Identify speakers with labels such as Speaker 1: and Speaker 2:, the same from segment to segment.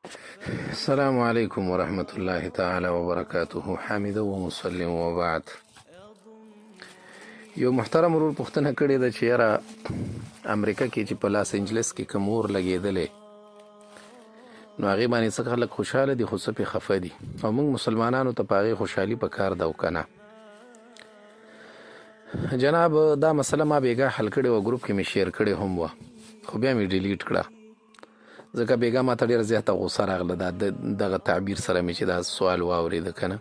Speaker 1: السلام علیکم ورحمۃ الله تعالی وبرکاته. حامد و مسلم وبعد. یو محترم ورور پوښتنه کړې ده چې یاره امریکا کې چې په لاس انجلس کې کوم اور لګېدلی نو هغې باندې څه خلک خوشحاله دي خو څه پې خفه دي او موږ مسلمانانو ته په هغې خوشحالي پکار ده او که نه. جناب دا مسله ما بیګا حل کړې وه، ګروپ کې مې شیر کړې هم وه خو بیا مې ډیلیټ کړه ځکه بیګا ما ته ډېره زیاته غوسه راغله دغه تعبیر سره مې چې دا سوال واورېده که نه.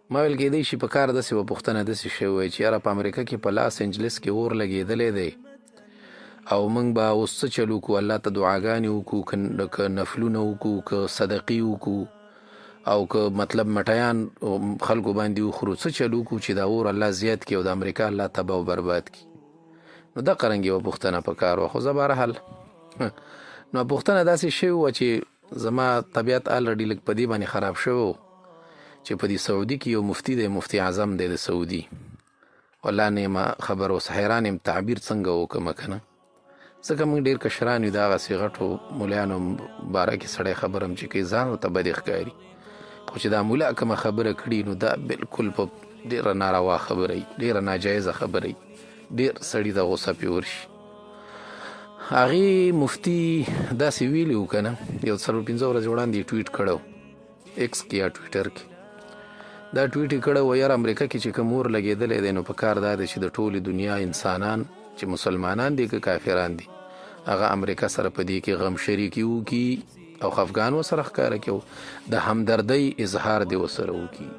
Speaker 1: ما ویل کېدی شي په کار داسې وه پوښتنه داسې شوې وی چې یاره په امریکا کې په لاس انجلس کې اور لګېدلی دی او موږ به اوس څه چل وکړو، الله ته دعاګانې وکړو که نفلونه وکړو که صدقې وکړو او که مطلب مټیان خلکو باندې وخورو، څه چل وکړو چې دا اور الله زیات کړي او د امریکا الله تباه و برباد کړي. نو دغه رنګ یوه پوښتنه په کار وه خو زه بهرحال نو پوښتنه داسې شوې وه چې زما طبیعت الرډي لږ په دې باندې خراب شوی و چې په دې سعودي کې یو مفتي دی، مفتي اعظم دی د سعودي، والله نه یم خبر اوس حیران یم تعبیر څنګه وکړمه که نه، ځکه موږ ډېر کشران یو د هغسې غټو ملیانو باره کې سړی خبره هم چې کوي ځان ورته بدې ښکاري، خو چې دا ملا کومه خبره کړي نو دا بلکل په ډېره ناروا خبره وي، ډېره ناجایزه خبره وي، ډېر سړي ته غوسه پې ورشي. هغې مفتي داسې ویلي وو که نه، یو 4-5 ورځې وړاندې یې ټویټ کړی و ایکس کې یا ټویټر کې، دا ټویټ یې کړی و یاره امریکا کې چې کوم اور لګېدلی دی نو په کار دا دی چې د ټولې دنیا انسانان چې مسلمانان دي که کافران دي هغه امریکا سره په دې کې غم شریکي وکړي او خفګان ورسره ښکاره کړي، د همدردۍ اظهار دې ورسره وکړي.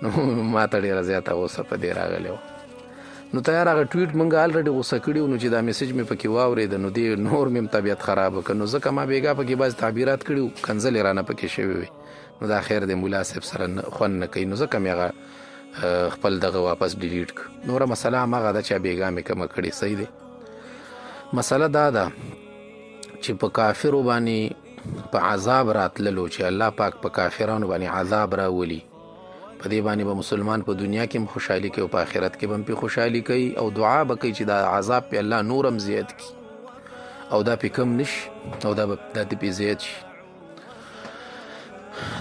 Speaker 1: نو ما ته ډېره زیاته غوسه په دې راغلې وه. نو ته یار هغه ټویټ مونږ الرډي غوسه کړي وو، نو چې دا میسج مې پکې واورېده نو دې نور مې هم طبیعت خراب وکړ، نو ځکه ما بیګا پکې بعض تعبیرات کړي وو کنځلې رانه پکې شوې وې، نو دا خیر دی ملا صاحب سره خوند نه کوي، نو ځکه مې هغه خپل دغه واپس ډیلیټ کړ. نوره مسله همغه ده چې بیګا مې کومه کړې. صحیح دی، مسله دا ده چې په کافرو باندې په عذاب راتللو چې الله پاک په کافرانو باندې عذاب راولي، په دې باندې به مسلمان په دنیا کې هم خوشحالي کوي او په آخرت کې به هم پې خوشحالي کوي او دعا به کوي چې دا عذاب پې الله نور هم زیات کړي او دا پې کم نشي او دا دې پې زیات شي.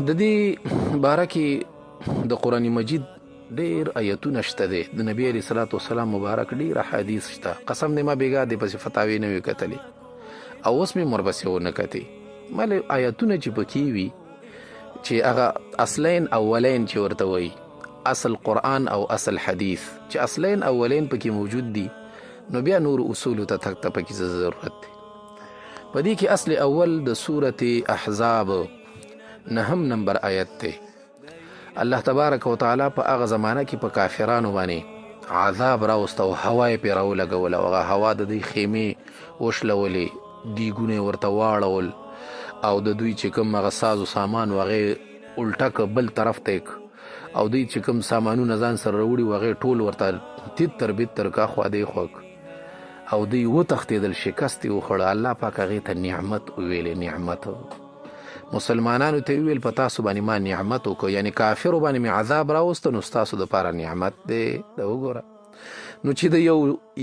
Speaker 1: د دې باره کې د قرآن مجید ډېر آیتونه شته دی، د نبي علیه صلات وسلام مبارک ډېر احادیث شته، قسم دی ما بیګا دې پسې فتاوې نه وې کتلې او اوس مې ورپسې ونه کتې، مالې آیتونه چې پکې وي چې هغه اصلین اولین چې ورته وایي اصل قرآن او اصل حدیث، چې اصلین اولین پکې موجود دي نو بیا نور اصولو ته تک ته پکې ضرورت دی. په دې کې اصل اول د سورة احزاب 9 نمبر آیت دی. الله تبارک وتعالی په هغه زمانه کې په کافرانو باندې عذاب راوسته او هوا یې پرې راولګوله او هغه هوا د دوی خیمې وشلولې، دیګونه یې ورته واړول او د دوی چې کوم هغه ساز و سامان و هغې الټه که بل طرف ته او دوی چې کوم سامانونه ځان سره راوړي و هغې ټول ورته تیتر بیتر کا خوا دی خوا او دوی وتښتېدل، شکست یې وخوړه. الله پاک هغې ته نعمت وویلې، نعمت مسلمانانو ته ویل په تاسو باندې ما نعمت وکړو، یعنی کافرو باندې مې عذاب راوسته نو ستاسو دپاره نعمت دی. د وګوره نو چې د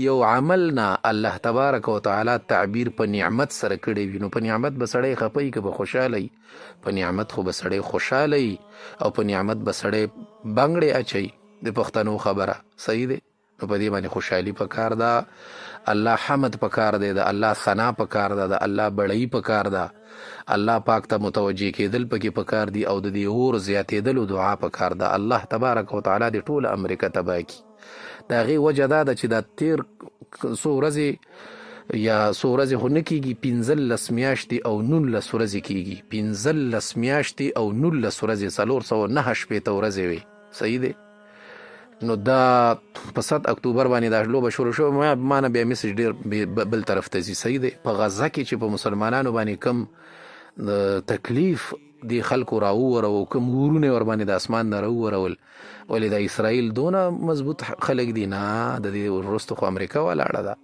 Speaker 1: یو عمل نه الله تبارک وتعالی تعبیر په نعمت سره کړی وي نو په نعمت به سړی خپه که به خوشحاله وي، په نعمت خو به سړی خوشحاله وي او په نعمت به سړی بنګړې اچوي، د پښتنو خبره. صحیح دی، نو په دې باندې خوشحالي پکار ده، الله حمد پکار دی، د الله ثنا پکار ده، د الله بړۍ پکار ده، الله پاک ته متوجه کېدل پکې پکار دي او د دې اور زیاتېدلو دعا پکار ده. الله تبارک وتعالی دې ټوله امریکا تباه کړي. د هغې وجه دا ده چې دا تیر څو ورځې یا څو ورځې خو نه کېږي 15 میاشتې او 19 ورځې کېږي، 15 میاشتې او 19 ورځې 409 ورځې وي. صحیح دی، نو دا په 7 اکتوبر باندې دا لوبه شروع شوه، ما نه بیا میسج ډېر بل طرف ته ځي. صحیح دی، په غزه کې چې په مسلمانانو باندې کم تکلیف دی خلکو راوورو، کوم ورونه ور باندې د اسمان نه راوورول، ولې د اسرائیل دونه مضبوط خلک دي نه، د دې وروسته خو امریکا ولاړه ده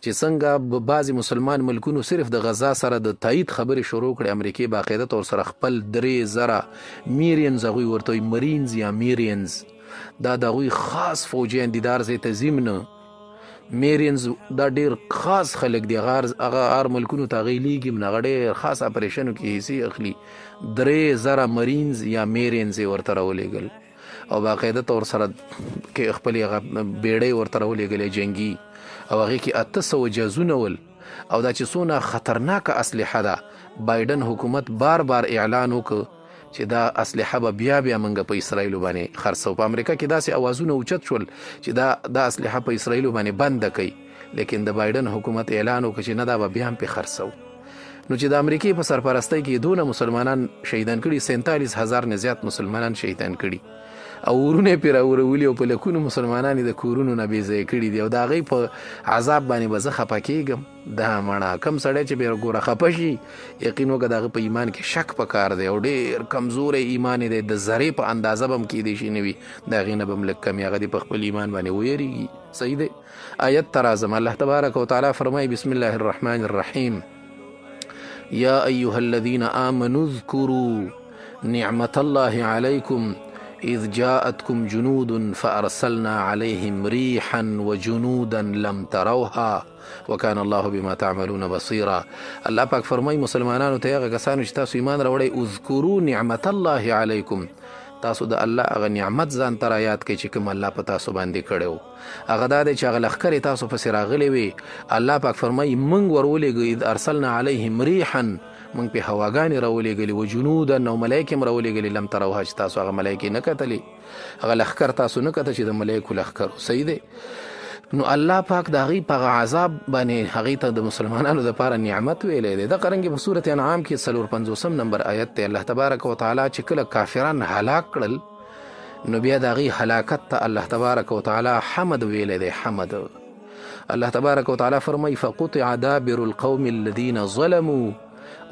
Speaker 1: چې څنګه بعضې مسلمان ملکونو صرف د غزا سره د تایید خبرې شروع کړې، امریکې باقاعده طور سره خپل 3,000 میرینز هغوی ورته وایي مرینز یا میرینز، دا د هغوی خاص فوجیان دي، دا ځای ته ځي نه میرینز دا ډیر خاص خلک دي، هغه ملکونو ته هغوی لیږي نو هغه ډېر خاص اپریشنو کې حصې اخلي. 3,000 مرینز یا میرینز یې ورته راولېږل او باقاعده طور سره کې خپلې هغه بیړۍ ورته راولېږلې جنګي او هغې کې 800 جازونه ول. او دا چې څونه خطرناکه اسلحه ده، بایډن حکومت بار بار اعلان وکړ چې دا اسلحه به بیا موږ په اسرائیلو باندې خرڅو. په امریکا کې داسې اوازونه اوچت شول چې دا اسلحه په اسرائیلو باندې بنده کوي، لیکن د بایډن حکومت اعلان وکړ چې نه، دا به بیا هم پې خرڅو. نو چې د امریکې په سرپرستۍ کې دونه مسلمانان شهیدان کړي، 47,000 نه زیات مسلمانان شهیدان کړي او ورونه یې پرې راورولي او په لکونو مسلمانان یې د کورونو نه بېځایه کړي دي. او د هغوی په عذاب باندې به زه خفه کېږم. دا مړه کم سړی چې بیا ګوره خفه شي، یقین وکړه د هغه په ایمان کې شک پکار دی او ډېر کمزوری ایمان دی، د ذرې په اندازه به هم کیدی شي نه وي، د هغې نه به هم لږ کم هغه دې په خپل ایمان باندې ویریږي. صحیح دی. آیت ته راځم. الله تبارک وتعالی فرمایي بسم الله الرحمن الرحیم یا ایها الذین آمنوا اذکروا نعمت الله علیکم اذ جاءتكم جنود فارسلنا عليهم ريحا وجنودا لم تروها وكان الله بما تعملون بصيرا. الله پاک فرمای مسلمانانو ته هغه کسانو چې تاسو ایمان راوړی، اذکروا نعمت الله علیکم، تاسو د الله هغه نعمت ځان ته را یاد کړئ چې کوم الله په تاسو باندې کړی و. هغه دا دی چې هغه لښکرې تاسو پسې راغلی وي. الله پاک فرمایي موږ ورولېږو اذ ارسلنا علیهم ریحا، موږ پې هواګانې راولېږلې، و جنودا او ملایکې هم راولېږلې لم تروها چې تاسو هغه ملایکې نه کتلې، هغه لښکر تاسو نه کته چې د ملایکو لښکر. صحیح دی. نو الله پاک د هغې په هغه عذاب باندې هغې ته د مسلمانانو دپاره نعمت ویلی دی. دغه رنګې په صورت انعام کې 54 نمبر آیت دی. الله تبارک وتعالی چې کله کافران هلاک کړل نو بیا د هغې هلاکت ته الله تبارک وتعالی حمد ویلی دی. حمد. الله تبارک وتعالی فرمایي فقطع دابر القوم الذین ظلموا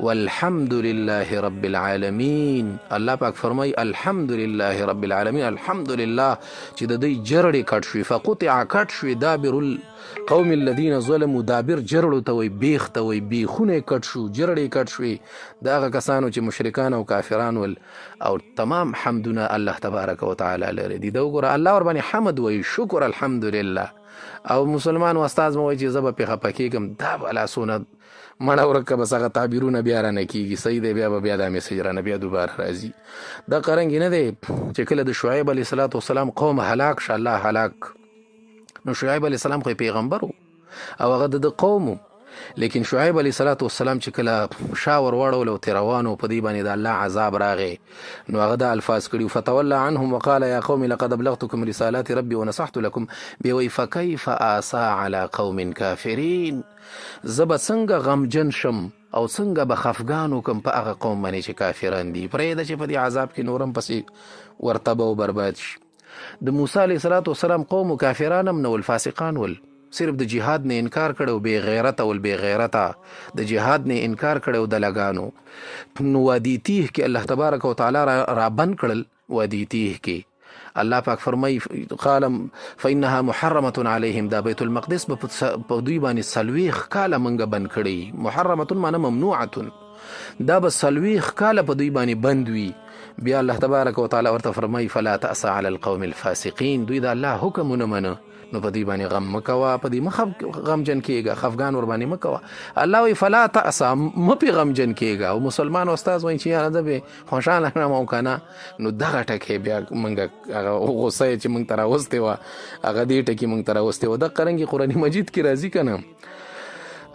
Speaker 1: والحمد لله رب العالمین. الله پاک فرمای الحمد لله رب العالمین، الحمد لله چې د دوی جرړې کټ شوې. فقطع کټ شوې دابر القوم الذین ظلموا، دابر جرړو ته وایي، بیخ ته وایي، بیخونه یې کټ شو، جرړې کټ شوې د هغه کسانو چې مشرکان او کافران ول. او تمام حمدونه الله تبارک وتعالی لري دي. دا وګوره الله ورباندې حمد وایي، شکر الحمدلله. او مسلمان استاد مو وایي چې زه به پې خفه کېږم، دا به لاسونه مړه ورکه، بس هغه تعبیرونه بیا رانه کېږي. صحیح دی. بیا دا میسج رانه بیا دوباره راځي. دا قرنګې نه دی چې کله د شعیب علیه الصلاة والسلام قوم هلاک شه، الله هلاک. نو شعیب علیه السلام خو یې پیغمبر و او هغه د قوم و، لیکن شعیب علیه الصلاة والسلام چې کله شا ور واړول او ترې روان و، په دې باندې د الله عذاب راغی، نو هغه دا الفاظ کړي فتولى عنهم وقال یا قوم لقد ابلغتكم رسالات ربي ونصحت لكم. بیا وایي فکیف آسا على قوم کافرین، زه به څنګه غمجن شم او څنګه به خفګان وکم په هغه قوم باندې چې کافران دي. پرېږده چې په دې عذاب کې نورم پسې ورتبه او برباد شي. د موسی علیه الصلاة والسلام قوم و کافران هم نه ول، فاسقان ول، صرف د جهاد نه انکار کړو، بې غیرته ول، بې غیرته د جهاد نه انکار کړو د لګانو. نو وادي تیه کې الله تبارک وتعالی را بند کړل. وادي تیه کې الله پاک فرمای قال فإنها محرمة عليهم، دا بیت المقدس په دوی باندې 40 کاله منګه بند کړی. محرمة معنی ممنوعة، دا به 40 کاله په دوی باندې بند وي. بیا الله تبارک وتعالی ورته فرمای فلا تأس على القوم الفاسقين، دوی د الله حکم ونه منه نو په دې باندې غم مکوه، په دې مخ غمجن کېږه، خفګان ور باندې مکوه. الله وی فلا تأس، مپې غمجن کېږه. او مسلمان استاد وایي چې یاره زه به خوشحاله کړم او که نه، نو دغه ټکې بیا موږ هغه غصه یې چې موږ ته راوستې وه هغه دې ټکې موږ ته راوستې وه. دغه رنګې قرآن مجید کې راځي که نه،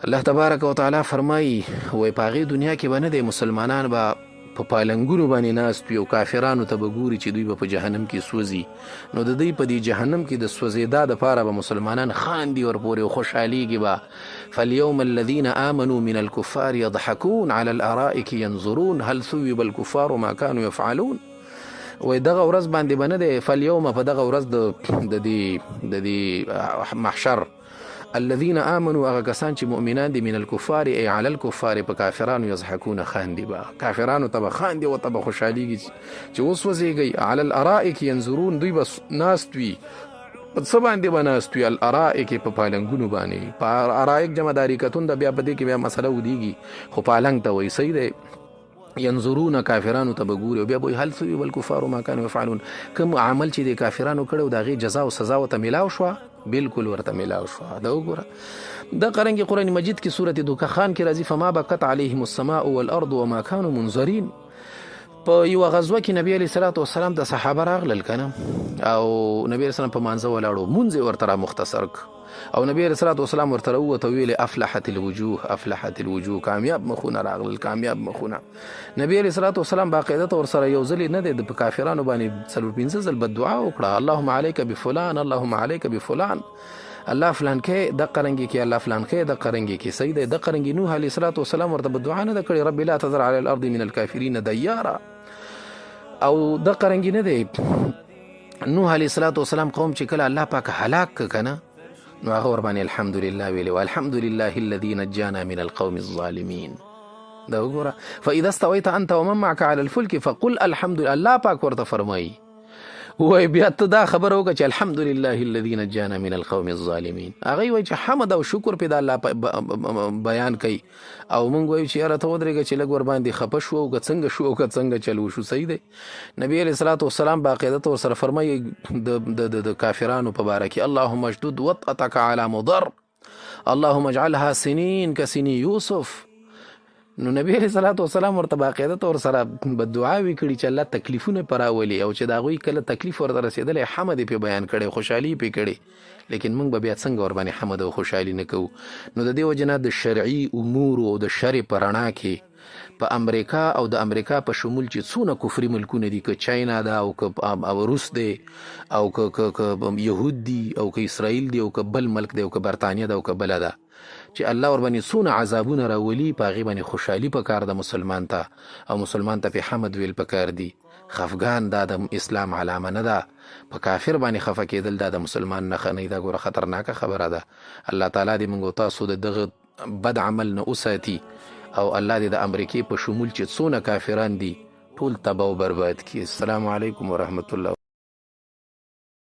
Speaker 1: الله تبارک وتعالی فرمایي وایي په هغې دنیا کې به نه دی مسلمانان به په پالنګونو باندې ناست وي او کافرانو ته به ګوري چې دوی به په جهنم کې سوځي. نو د دوی په دې جهنم کې د سوځېدا دپاره به مسلمانان خاندي ورپورې او خوشحالېږي به. فاليوم الذين آمنوا من الكفار يضحكون على الأرائك ينظرون هل ثوب الكفار ما كانوا يفعلون. وای دغه ورځ باندې به نه دی، فالیوم په دغه ورځ د دې محشر الذين آمنوا هغه کسان چې مؤمنان دي من الكفار ای علی الكفار، په کافرانو یضحکون خاندي به، کافرانو ته به خاندي او ته به خوشحالېږي چې اوس وزېږئ. علی الارائک ینظرون، دوی به ناست وي، په څه باندې به ناست وي؟ الارائک په پالنګونو باندې. په ارائک جمع د اریکتون ده، بیا په دې کې بیا مسله ودیږي، خو پالنګ ته وایي. صحیح دی. ینظرون کافرانو ته به ګوري او بیا به هل ثوب الکفار ما کانوا یفعلون، کوم عمل چې د کافرانو کړی و د هغې جزا او سزا ورته میلاو شوه بالکل ورته ملاو شو. دا وګوره د قرنګ قرآن مجید کې سورۃ دخان کې راځي فما بکت علیهم السماء والارض وما كانوا منظرین. په یو غزوه کې نبی علیه الصلاۃ والسلام د صحابه راغلل کنه او نبی علیه السلام په مانځه ولاړو مونځ ورته مختصر او نبی علیه الصلاۃ والسلام ورته ووته ویل افلحت الوجوه افلحت الوجوه، کامیاب مخونه راغلل کامیاب مخونه. نبی علیه الصلاۃ والسلام باقاعده تور سره یو ځل نه د کافرانو باندې څلور پنځه ځل بد دعا وکړه اللهم علیک بفلان اللهم علیک بفلان، الله فلان کې د قرنګي کې الله فلان کې د قرنګي کې سید د قرنګي نوح علیه الصلاۃ والسلام ورته بد دعا نه کړی رب لا تذر علی الارض من الکافرین دیارا. او د قرنګي نه دی نوح علیه الصلاۃ والسلام قوم چې کله الله پاک هلاک کنه نو هغه ور باندې الحمدلله ویلي والحمد لله الذي نجانا من القوم الظالمين. دا وګوره فاذا استويت انت ومن معك على الفلك فقل الحمد لله. الله پاک ورته فرمایي وای بیا ته دا خبر وکړه چې الحمد لله الذي نجانا من القوم الظالمين. هغه وای چې حمد او شکر په د الله بیان کوي او مونږ وای چې یاره ته ودرېږه چې لږ ور باندې خفه شو او که څنګه شو او که څنګه چلو شو. صحیح دی. نبی علیه الصلاۃ والسلام باقاعده طور سره فرمایي د کافرانو په باره کې اللهم اشدد وطأتك على مضر اللهم اجعلها سنين كسني يوسف. نو نبی علیه الصلاۃ والسلام ورته باقاعده طور سره بد دعاوې کړي چې الله تکلیفونه پراولي او چې د هغوی کله تکلیف ورته رسېدلی حمد یې پې بیان کړی خوشحالي یې پې کړې، لیکن موږ به بیا څنګه ور باندې حمد او خوشحالي نه کوو. نو د دې وجه نه د شرعي امورو او د شرع په رڼا کې په امریکا او د امریکا په شمول چې څونه کفري ملکونه دي که چاینا ده او که روس دی او که یهود دي او که اسرائیل دی او که بل ملک دی او که برطانیه ده او که بله ده چې الله ور باندې څونه عذابونه راولي په هغې باندې خوشحالي پکار ده مسلمان ته او مسلمان ته پې حمد ویل پکار دي. خفګان دا د اسلام علامه نه ده، په کافر باندې خفه کېدل دا د مسلمان نښه نه دا ګوره خطرناکه خبره ده. الله تعالی دې موږ تاسو د دغه بد عمل نه وساتي او الله دې د امریکې په شمول چې څونه کافران دي ټول تباه و برباد کړي. السلام علیکم ورحمت الله.